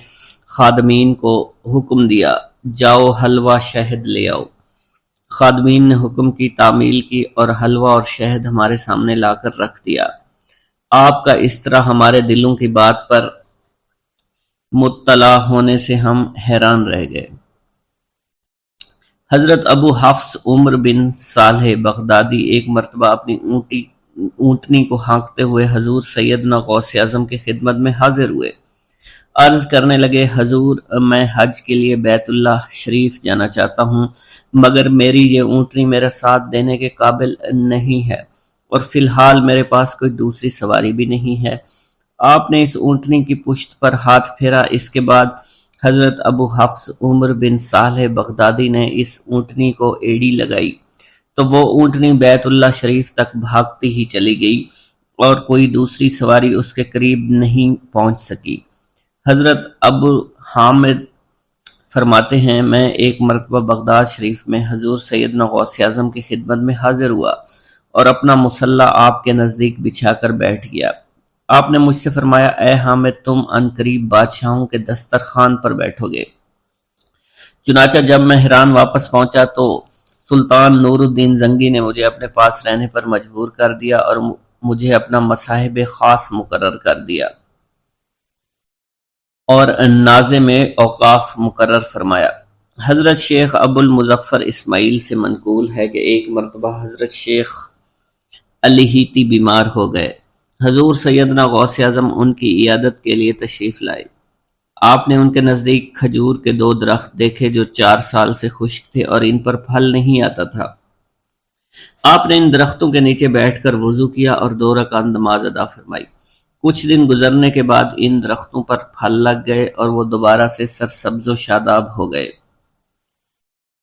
خادمین کو حکم دیا، جاؤ حلوہ شہد لے آؤ۔ خادمین نے حکم کی تعمیل کی اور حلوہ اور شہد ہمارے سامنے لا کر رکھ دیا۔ آپ کا اس طرح ہمارے دلوں کی بات پر مطلع ہونے سے ہم حیران رہ گئے۔ حضرت ابو حفص عمر بن صالح بغدادی ایک مرتبہ اپنی اونٹنی کو ہانکتے ہوئے حضور سیدنا غوث اعظم کی خدمت میں حاضر ہوئے۔ عرض کرنے لگے، حضور میں حج کے لیے بیت اللہ شریف جانا چاہتا ہوں، مگر میری یہ اونٹنی میرا ساتھ دینے کے قابل نہیں ہے اور فی الحال میرے پاس کوئی دوسری سواری بھی نہیں ہے۔ آپ نے اس اونٹنی کی پشت پر ہاتھ پھیرا۔ اس کے بعد حضرت ابو حفص عمر بن صالح بغدادی نے اس اونٹنی کو ایڑی لگائی تو وہ اونٹنی بیت اللہ شریف تک بھاگتی ہی چلی گئی اور کوئی دوسری سواری اس کے قریب نہیں پہنچ سکی۔ حضرت ابو حامد فرماتے ہیں میں ایک مرتبہ بغداد شریف میں حضور سیدنا غوث اعظم کی خدمت میں حاضر ہوا اور اپنا مصلی آپ کے نزدیک بچھا کر بیٹھ گیا۔ آپ نے مجھ سے فرمایا، اے حامد تم ان قریب بادشاہوں کے دسترخوان پر بیٹھو گے۔ چنانچہ جب میں حران واپس پہنچا تو سلطان نور الدین زنگی نے مجھے اپنے پاس رہنے پر مجبور کر دیا اور مجھے اپنا مصاحب خاص مقرر کر دیا اور ناظم اوقاف مقرر فرمایا۔ حضرت شیخ ابو المظفر اسماعیل سے منقول ہے کہ ایک مرتبہ حضرت شیخ الہیتی بیمار ہو گئے۔ حضور سیدنا غوث اعظم ان کی عیادت کے لیے تشریف لائے۔ آپ نے ان کے نزدیک کھجور کے 2 درخت دیکھے جو 4 سال سے خشک تھے اور ان پر پھل نہیں آتا تھا۔ آپ نے ان درختوں کے نیچے بیٹھ کر وضو کیا اور 2 رکعت نماز ادا فرمائی۔ کچھ دن گزرنے کے بعد ان درختوں پر پھل لگ گئے اور وہ دوبارہ سے سرسبز و شاداب ہو گئے۔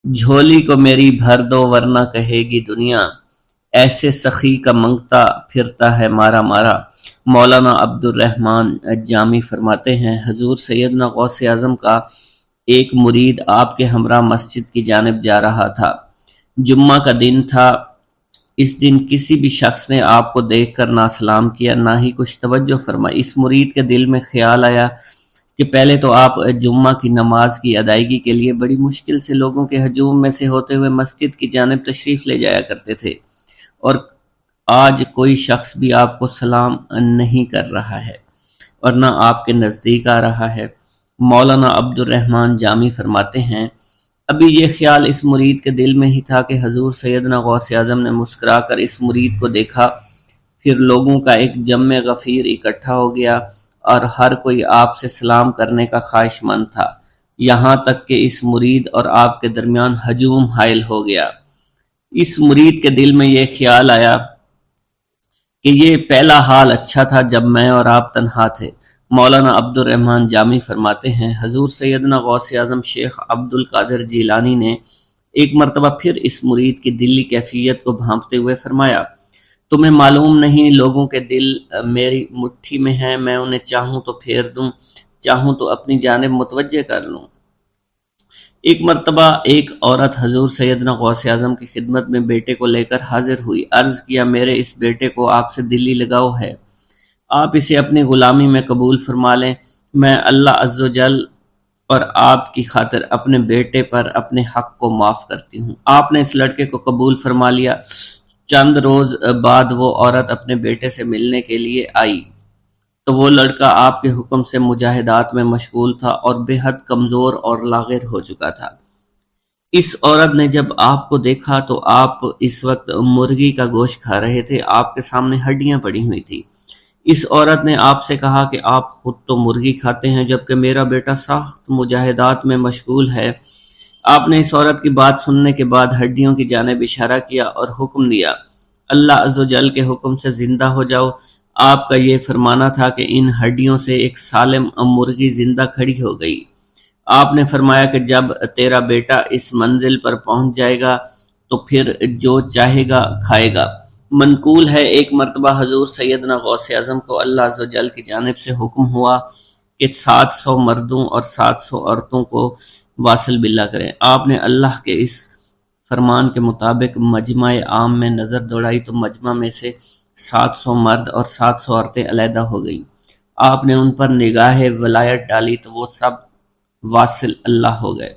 جھولی کو میری بھر دو ورنہ کہے گی دنیا، ایسے سخی کا منگتا پھرتا ہے مارا مارا۔ مولانا عبد الرحمن جامی فرماتے ہیں حضور سیدنا غوث اعظم کا ایک مرید آپ کے ہمراہ مسجد کی جانب جا رہا تھا۔ جمعہ کا دن تھا۔ اس دن کسی بھی شخص نے آپ کو دیکھ کر نہ سلام کیا نہ ہی کچھ توجہ فرمائی۔ اس مرید کے دل میں خیال آیا کہ پہلے تو آپ جمعہ کی نماز کی ادائیگی کے لیے بڑی مشکل سے لوگوں کے ہجوم میں سے ہوتے ہوئے مسجد کی جانب تشریف لے جایا کرتے تھے، اور آج کوئی شخص بھی آپ کو سلام نہیں کر رہا ہے اور نہ آپ کے نزدیک آ رہا ہے۔ مولانا عبد الرحمن جامی فرماتے ہیں ابھی یہ خیال اس مرید کے دل میں ہی تھا کہ حضور سیدنا غوث اعظم نے مسکرا کر اس مرید کو دیکھا پھر لوگوں کا ایک جمع غفیر اکٹھا ہو گیا اور ہر کوئی آپ سے سلام کرنے کا خواہش مند تھا، یہاں تک کہ اس مرید اور آپ کے درمیان ہجوم حائل ہو گیا۔ اس مرید کے دل میں یہ خیال آیا کہ یہ پہلا حال اچھا تھا جب میں اور آپ تنہا تھے۔ مولانا عبد الرحمن جامی فرماتے ہیں، حضور سیدنا غوث اعظم شیخ عبد القادر جیلانی نے ایک مرتبہ پھر اس مرید کی دلی کیفیت کو بھانپتے ہوئے فرمایا، تمہیں معلوم نہیں لوگوں کے دل میری مٹھی میں ہیں، میں انہیں چاہوں تو پھیر دوں، چاہوں تو اپنی جانب متوجہ کر لوں۔ ایک مرتبہ ایک عورت حضور سیدنا غوث اعظم کی خدمت میں بیٹے کو لے کر حاضر ہوئی، عرض کیا میرے اس بیٹے کو آپ سے دلی لگاؤ ہے، آپ اسے اپنی غلامی میں قبول فرما لیں، میں اللہ عز و جل اور آپ کی خاطر اپنے بیٹے پر اپنے حق کو معاف کرتی ہوں۔ آپ نے اس لڑکے کو قبول فرما لیا۔ چند روز بعد وہ عورت اپنے بیٹے سے ملنے کے لیے آئی تو وہ لڑکا آپ کے حکم سے مجاہدات میں مشغول تھا اور بے حد کمزور اور لاغر ہو چکا تھا۔ اس عورت نے جب آپ کو دیکھا تو آپ اس وقت مرغی کا گوشت کھا رہے تھے، آپ کے سامنے ہڈیاں پڑی ہوئی تھی۔ اس عورت نے آپ سے کہا کہ آپ خود تو مرغی کھاتے ہیں جبکہ میرا بیٹا سخت مجاہدات میں مشغول ہے۔ آپ نے اس عورت کی بات سننے کے بعد ہڈیوں کی جانب اشارہ کیا اور حکم دیا، اللہ عز و جل کے حکم سے زندہ ہو جاؤ۔ آپ کا یہ فرمانا تھا کہ ان ہڈیوں سے ایک سالم مرغی زندہ کھڑی ہو گئی۔ آپ نے فرمایا کہ جب تیرا بیٹا اس منزل پر پہنچ جائے گا تو پھر جو چاہے گا کھائے گا۔ منقول ہے ایک مرتبہ حضور سیدنا غوث اعظم کو اللہ عز و جل کی جانب سے حکم ہوا کہ 700 مردوں اور 700 عورتوں کو واصل باللہ کریں۔ آپ نے اللہ کے اس فرمان کے مطابق مجمع عام میں نظر دوڑائی تو مجمع میں سے 700 مرد اور 700 عورتیں علیحدہ ہو گئیں۔ آپ نے ان پر نگاہ ولایت ڈالی تو وہ سب واصل اللہ ہو گئے۔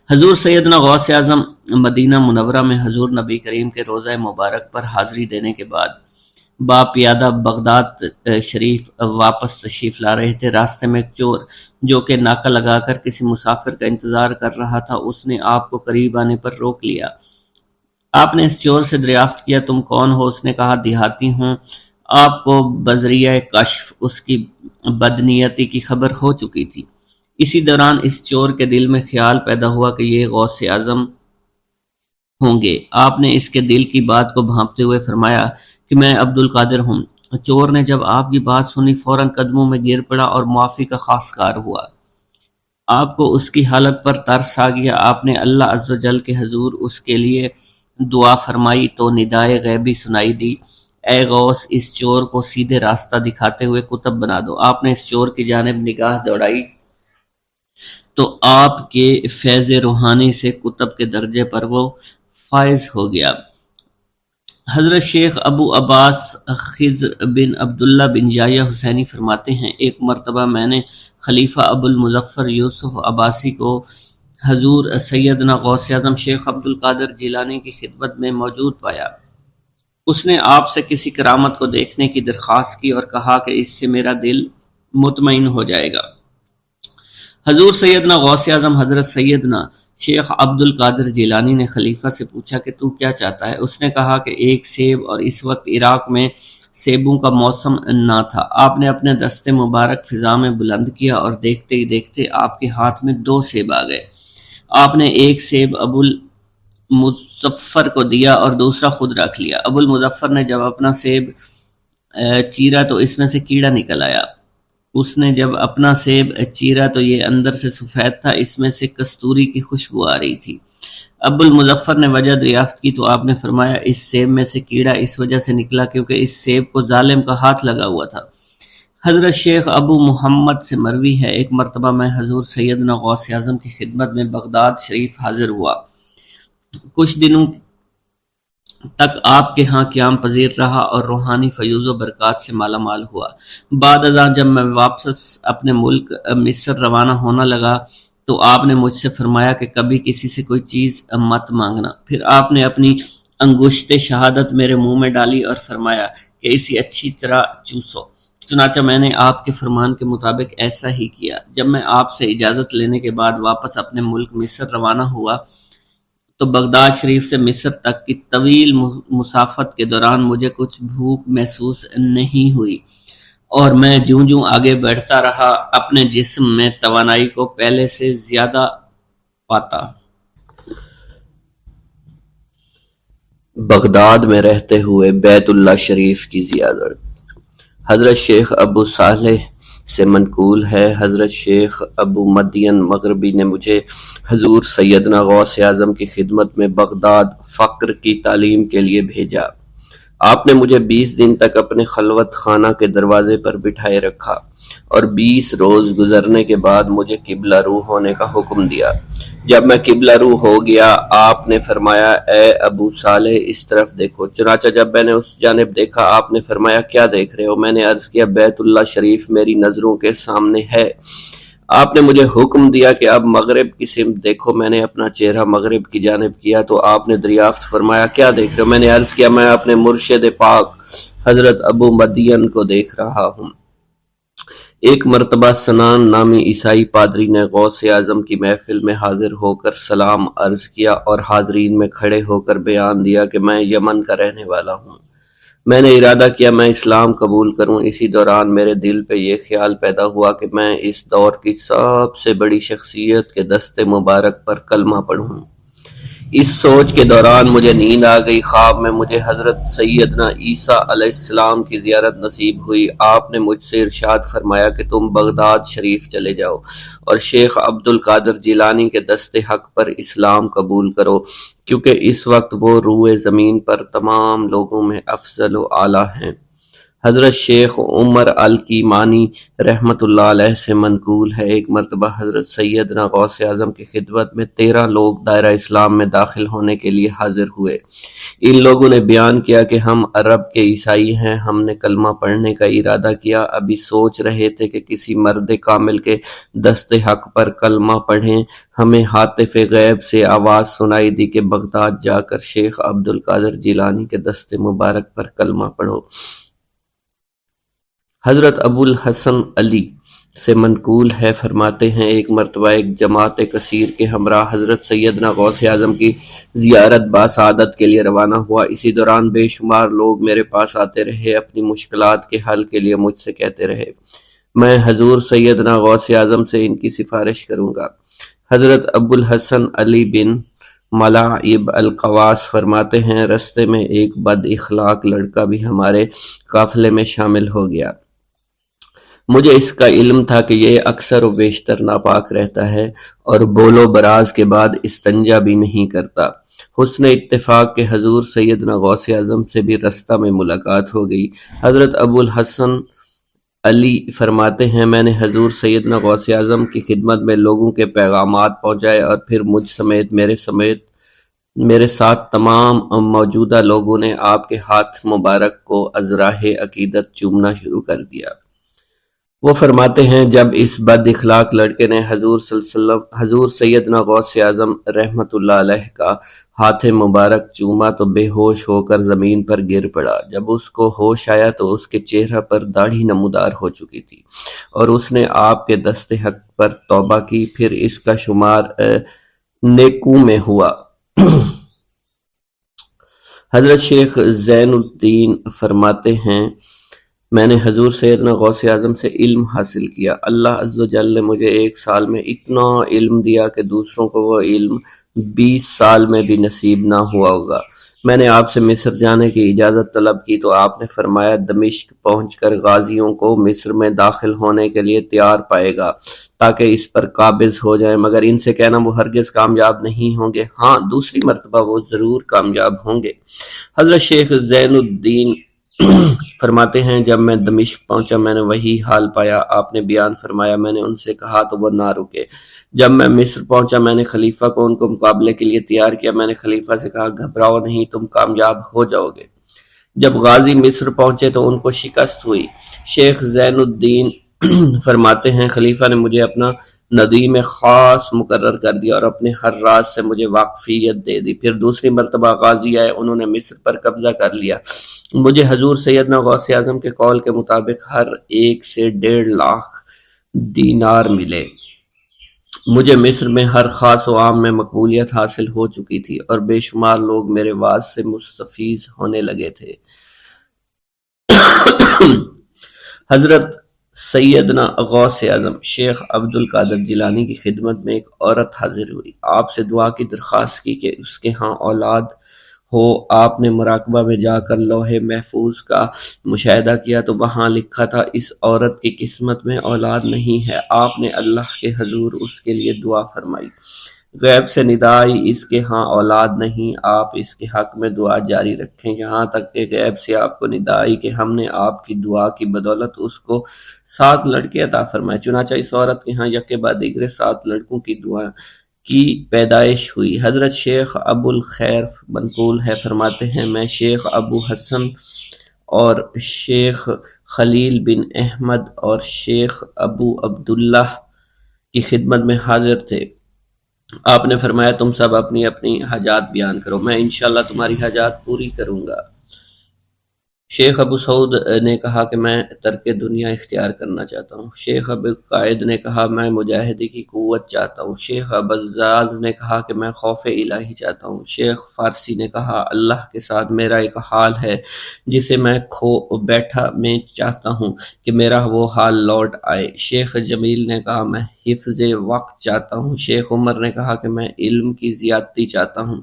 حضور سیدنا غوث اعظم مدینہ منورہ میں حضور نبی کریم کے روضہ مبارک پر حاضری دینے کے بعد با پیادہ بغداد شریف واپس تشریف لا رہے تھے۔ راستے میں ایک چور جو کہ ناکہ لگا کر کسی مسافر کا انتظار کر رہا تھا، اس نے آپ کو قریب آنے پر روک لیا۔ آپ نے اس چور سے دریافت کیا تم کون ہو؟ اس نے کہا دیہاتی ہوں۔ آپ کو بذریعہ کشف اس کی بدنیتی کی خبر ہو چکی تھی۔ اسی دوران اس چور کے دل میں خیال پیدا ہوا کہ یہ غوث اعظم ہوں گے۔ آپ نے اس کے دل کی بات کو بھانپتے ہوئے فرمایا کہ میں عبد القادر ہوں۔ چور نے جب آپ کی بات سنی فوراً قدموں میں گر پڑا اور معافی کا خواستگار ہوا۔ آپ کو اس کی حالت پر ترس آ گیا۔ آپ نے اللہ عز و جل کے حضور اس کے لیے دعا فرمائی تو ندائے غیبی سنائی دی، اے غوث اس چور کو سیدھے راستہ دکھاتے ہوئے قطب بنا دو۔ آپ نے اس چور کی جانب نگاہ دوڑائی تو آپ کے فیض روحانی سے قطب کے درجے پر وہ فائز ہو گیا۔ حضرت شیخ ابو عباس خضر بن عبداللہ بن یحییٰ حسینی فرماتے ہیں، ایک مرتبہ میں نے خلیفہ ابو المظفر یوسف عباسی کو حضور سیدنا غوث اعظم شیخ عبد القادر جیلانی کی خدمت میں موجود پایا۔ اس نے آپ سے کسی کرامت کو دیکھنے کی درخواست کی اور کہا کہ اس سے میرا دل مطمئن ہو جائے گا۔ حضور سیدنا غوث اعظم حضرت سیدنا شیخ عبد القادر جیلانی نے خلیفہ سے پوچھا کہ تو کیا چاہتا ہے؟ اس نے کہا کہ ایک سیب، اور اس وقت عراق میں سیبوں کا موسم نہ تھا۔ آپ نے اپنے دستے مبارک فضا میں بلند کیا اور دیکھتے ہی دیکھتے آپ کے ہاتھ میں 2 سیب آ گئے۔ آپ نے ایک سیب ابو المظفر کو دیا اور دوسرا خود رکھ لیا۔ ابو المظفر نے جب اپنا سیب چیرا تو اس میں سے کیڑا نکل آیا۔ اس نے جب اپنا سیب چیرا تو یہ اندر سے سفید تھا، اس میں سے کستوری کی خوشبو آ رہی تھی۔ ابو المظفر نے وجہ دریافت کی تو آپ نے فرمایا اس سیب میں سے کیڑا اس وجہ سے نکلا کیونکہ اس سیب کو ظالم کا ہاتھ لگا ہوا تھا۔ حضرت شیخ ابو محمد سے مروی ہے، ایک مرتبہ میں حضور سیدنا غوث اعظم کی خدمت میں بغداد شریف حاضر ہوا۔ کچھ دنوں تک آپ کے ہاں قیام پذیر رہا اور روحانی فیوز و برکات سے مالا مال ہوا۔ بعد ازاں جب میں واپس اپنے ملک مصر روانہ ہونا لگا تو آپ نے مجھ سے فرمایا کہ کبھی کسی سے کوئی چیز مت مانگنا۔ پھر آپ نے اپنی انگشت شہادت میرے منہ میں ڈالی اور فرمایا کہ اسے اچھی طرح چوسو۔ چنانچہ میں نے آپ کے فرمان کے مطابق ایسا ہی کیا۔ جب میں آپ سے اجازت لینے کے بعد واپس اپنے ملک مصر روانہ ہوا تو بغداد شریف سے مصر تک کی طویل مسافت کے دوران مجھے کچھ بھوک محسوس نہیں ہوئی، اور میں جوں آگے بڑھتا رہا اپنے جسم میں توانائی کو پہلے سے زیادہ پاتا۔ بغداد میں رہتے ہوئے بیت اللہ شریف کی زیارت۔ حضرت شیخ ابو صالح سے منقول ہے، حضرت شیخ ابو مدین مغربی نے مجھے حضور سیدنا غوث اعظم کی خدمت میں بغداد فقر کی تعلیم کے لیے بھیجا۔ آپ نے مجھے 20 دن تک اپنے خلوت خانہ کے دروازے پر بٹھائے رکھا اور 20 روز گزرنے کے بعد مجھے قبلہ رو ہونے کا حکم دیا۔ جب میں قبلہ رو ہو گیا، آپ نے فرمایا، اے ابو صالح اس طرف دیکھو۔ چنانچہ جب میں نے اس جانب دیکھا، آپ نے فرمایا، کیا دیکھ رہے ہو؟ میں نے عرض کیا، بیت اللہ شریف میری نظروں کے سامنے ہے۔ آپ نے مجھے حکم دیا کہ اب مغرب کی سمت دیکھو۔ میں نے اپنا چہرہ مغرب کی جانب کیا تو آپ نے دریافت فرمایا، کیا دیکھ رہے ہو؟ میں نے عرض کیا، میں اپنے مرشد پاک حضرت ابو مدین کو دیکھ رہا ہوں۔ ایک مرتبہ سنان نامی عیسائی پادری نے غوث اعظم کی محفل میں حاضر ہو کر سلام عرض کیا اور حاضرین میں کھڑے ہو کر بیان دیا کہ میں یمن کا رہنے والا ہوں۔ میں نے ارادہ کیا میں اسلام قبول کروں۔ اسی دوران میرے دل پہ یہ خیال پیدا ہوا کہ میں اس دور کی سب سے بڑی شخصیت کے دست مبارک پر کلمہ پڑھوں۔ اس سوچ کے دوران مجھے نیند آ گئی۔ خواب میں مجھے حضرت سیدنا عیسیٰ علیہ السلام کی زیارت نصیب ہوئی۔ آپ نے مجھ سے ارشاد فرمایا کہ تم بغداد شریف چلے جاؤ اور شیخ عبد القادر جیلانی کے دست حق پر اسلام قبول کرو، کیونکہ اس وقت وہ روئے زمین پر تمام لوگوں میں افضل و اعلیٰ ہیں۔ حضرت شیخ عمر الکیمانی رحمۃ اللہ علیہ سے منقول ہے، ایک مرتبہ حضرت سیدنا غوث اعظم کی خدمت میں 13 لوگ دائرہ اسلام میں داخل ہونے کے لیے حاضر ہوئے۔ ان لوگوں نے بیان کیا کہ ہم عرب کے عیسائی ہیں، ہم نے کلمہ پڑھنے کا ارادہ کیا، ابھی سوچ رہے تھے کہ کسی مرد کامل کے دست حق پر کلمہ پڑھیں، ہمیں ہاتف غیب سے آواز سنائی دی کہ بغداد جا کر شیخ عبد القادر جیلانی کے دست مبارک پر کلمہ پڑھو۔ حضرت ابو الحسن علی سے منقول ہے، فرماتے ہیں ایک مرتبہ ایک جماعت کثیر کے ہمراہ حضرت سیدنا غوث اعظم کی زیارت باسعادت کے لیے روانہ ہوا۔ اسی دوران بے شمار لوگ میرے پاس آتے رہے، اپنی مشکلات کے حل کے لیے مجھ سے کہتے رہے، میں حضور سیدنا غوث اعظم سے ان کی سفارش کروں گا۔ حضرت ابو الحسن علی بن ملاعب القواس فرماتے ہیں رستے میں ایک بد اخلاق لڑکا بھی ہمارے قافلے میں شامل ہو گیا۔ مجھے اس کا علم تھا کہ یہ اکثر و بیشتر ناپاک رہتا ہے اور بول و براز کے بعد استنجا بھی نہیں کرتا۔ حسن اتفاق کے حضور سیدنا غوث اعظم سے بھی رستہ میں ملاقات ہو گئی۔ حضرت ابو الحسن علی فرماتے ہیں میں نے حضور سیدنا غوث اعظم کی خدمت میں لوگوں کے پیغامات پہنچائے اور پھر مجھ سمیت میرے ساتھ تمام موجودہ لوگوں نے آپ کے ہاتھ مبارک کو ازراہ عقیدت چومنا شروع کر دیا۔ وہ فرماتے ہیں جب اس بد اخلاق لڑکے نے حضور سیدنا غوث اعظم رحمۃ اللہ علیہ کا ہاتھ مبارک چوما تو بے ہوش ہو کر زمین پر گر پڑا۔ جب اس کو ہوش آیا تو اس کے چہرہ پر داڑھی نمودار ہو چکی تھی اور اس نے آپ کے دست حق پر توبہ کی، پھر اس کا شمار نیکوں میں ہوا۔ حضرت شیخ زین الدین فرماتے ہیں میں نے حضور سیدنا غوث اعظم سے علم حاصل کیا۔ اللہ عز و جل نے مجھے 1 سال میں اتنا علم دیا کہ دوسروں کو وہ علم 20 سال میں بھی نصیب نہ ہوا ہوگا۔ میں نے آپ سے مصر جانے کی اجازت طلب کی تو آپ نے فرمایا دمشق پہنچ کر غازیوں کو مصر میں داخل ہونے کے لیے تیار پائے گا تاکہ اس پر قابض ہو جائیں، مگر ان سے کہنا وہ ہرگز کامیاب نہیں ہوں گے، ہاں دوسری مرتبہ وہ ضرور کامیاب ہوں گے۔ حضرت شیخ زین الدین فرماتے ہیں جب میں دمشق پہنچا میں نے وہی حال پایا۔ آپ نے بیان فرمایا میں نے ان سے کہا تو وہ نہ رکے۔ جب میں مصر پہنچا میں نے خلیفہ کو ان کو مقابلے کے لیے تیار کیا۔ میں نے خلیفہ سے کہا گھبراؤ نہیں، تم کامیاب ہو جاؤ گے۔ جب غازی مصر پہنچے تو ان کو شکست ہوئی۔ شیخ زین الدین فرماتے ہیں خلیفہ نے مجھے اپنا ندیم خاص مقرر کر دیا اور اپنے ہر راز سے مجھے واقفیت دے دی۔ پھر دوسری مرتبہ غازی آئے، انہوں نے مصر پر قبضہ کر لیا۔ مجھے حضور سیدنا غوث اعظم کے قول کے مطابق ہر ایک سے 1.5 لاکھ دینار ملے۔ مجھے مصر میں ہر خاص و عام میں مقبولیت حاصل ہو چکی تھی اور بے شمار لوگ میرے وعظ سے مستفیض ہونے لگے تھے۔ حضرت سیدنا غوث اعظم شیخ عبد القادر جیلانی کی خدمت میں ایک عورت حاضر ہوئی۔ آپ سے دعا کی درخواست کی کہ اس کے ہاں اولاد ہو۔ آپ نے مراقبہ میں جا کر لوح محفوظ کا مشاہدہ کیا تو وہاں لکھا تھا اس عورت کی قسمت میں اولاد نہیں ہے۔ آپ نے اللہ کے حضور اس کے لیے دعا فرمائی۔ غیب سے ندا آئی اس کے ہاں اولاد نہیں، آپ اس کے حق میں دعا جاری رکھیں، یہاں تک کہ غیب سے آپ کو ندا آئی کہ ہم نے آپ کی دعا کی بدولت اس کو 7 لڑکے عطا فرمائے۔ چنانچہ اس عورت کے ہاں یکے بعد دیگرے 7 لڑکوں کی دعا کی پیدائش ہوئی۔ حضرت شیخ ابو الخیر منقول ہے، فرماتے ہیں میں شیخ ابو حسن اور شیخ خلیل بن احمد اور شیخ ابو عبداللہ کی خدمت میں حاضر تھے۔ آپ نے فرمایا تم سب اپنی اپنی حاجات بیان کرو، میں انشاءاللہ تمہاری حاجات پوری کروں گا۔ شیخ ابو سعود نے کہا کہ میں ترک دنیا اختیار کرنا چاہتا ہوں۔ شیخ ابو قائد نے کہا میں مجاہدی کی قوت چاہتا ہوں۔ شیخ ابوالزاد نے کہا کہ میں خوف الہی چاہتا ہوں۔ شیخ فارسی نے کہا اللہ کے ساتھ میرا ایک حال ہے جسے میں کھو بیٹھا میں چاہتا ہوں کہ میرا وہ حال لوٹ آئے۔ شیخ جمیل نے کہا میں حفظ وقت چاہتا ہوں۔ شیخ عمر نے کہا کہ میں علم کی زیادتی چاہتا ہوں۔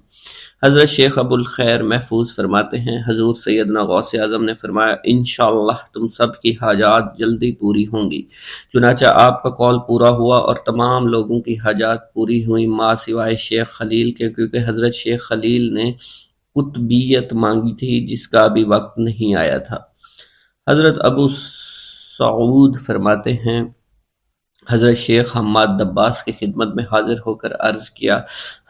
حضرت شیخ ابو الخیر محفوظ فرماتے ہیں حضور سیدنا غوث اعظم نے فرمایا انشاءاللہ تم سب کی حاجات جلدی پوری ہوں گی۔ چنانچہ آپ کا قول پورا ہوا اور تمام لوگوں کی حاجات پوری ہوئیں ماں سوائے شیخ خلیل کے، کیونکہ حضرت شیخ خلیل نے قطبیت مانگی تھی جس کا ابھی وقت نہیں آیا تھا۔ حضرت ابو سعود فرماتے ہیں حضرت شیخ حماد دباس کی خدمت میں حاضر ہو کر عرض کیا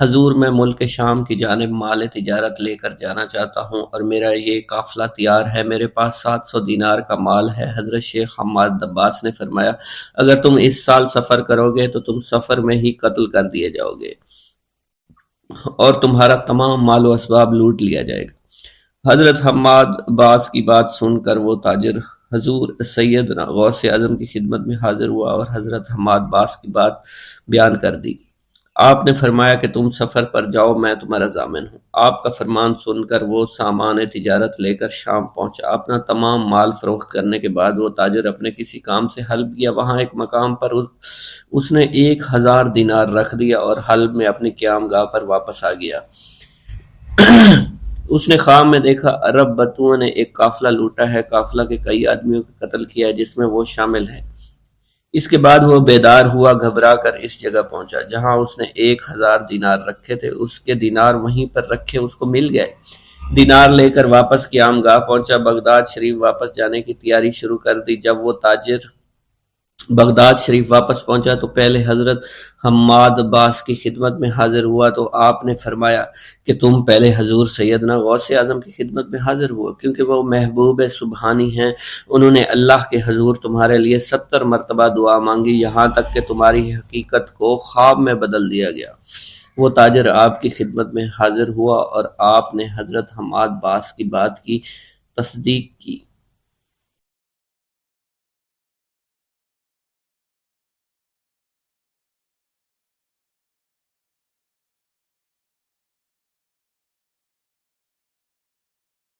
حضور میں ملک شام کی جانب مال تجارت لے کر جانا چاہتا ہوں اور میرا یہ قافلہ تیار ہے، میرے پاس 700 دینار کا مال ہے۔ حضرت شیخ حماد دباس نے فرمایا اگر تم اس سال سفر کرو گے تو تم سفر میں ہی قتل کر دیے جاؤ گے اور تمہارا تمام مال و اسباب لوٹ لیا جائے گا۔ حضرت حماد عباس کی بات سن کر وہ تاجر حضور سیدنا غوث اعظم کی خدمت میں حاضر ہوا اور حضرت حماد باس کی بات بیان کر دی۔ آپ نے فرمایا کہ تم سفر پر جاؤ، میں تمہارا ضامن ہوں۔ آپ کا فرمان سن کر وہ سامان تجارت لے کر شام پہنچا۔ اپنا تمام مال فروخت کرنے کے بعد وہ تاجر اپنے کسی کام سے حلب گیا، وہاں ایک مقام پر اس نے 1000 دینار رکھ دیا اور حلب میں اپنی قیام گاہ پر واپس آ گیا۔ اس نے خواب میں دیکھا عرب بتوؤں نے ایک قافلہ لوٹا ہے، قافلہ کے کئی آدمیوں کو قتل کیا ہے جس میں وہ شامل ہے۔ اس کے بعد وہ بیدار ہوا، گھبرا کر اس جگہ پہنچا جہاں اس نے 1000 دینار رکھے تھے۔ اس کے دینار وہیں پر رکھے اس کو مل گئے۔ دینار لے کر واپس قیام گاہ پہنچا، بغداد شریف واپس جانے کی تیاری شروع کر دی۔ جب وہ تاجر بغداد شریف واپس پہنچا تو پہلے حضرت حماد عباس کی خدمت میں حاضر ہوا تو آپ نے فرمایا کہ تم پہلے حضور سیدنا غوث اعظم کی خدمت میں حاضر ہوا، کیونکہ وہ محبوب سبحانی ہیں، انہوں نے اللہ کے حضور تمہارے لیے 70 مرتبہ دعا مانگی، یہاں تک کہ تمہاری حقیقت کو خواب میں بدل دیا گیا۔ وہ تاجر آپ کی خدمت میں حاضر ہوا اور آپ نے حضرت حماد باس کی بات کی تصدیق کی۔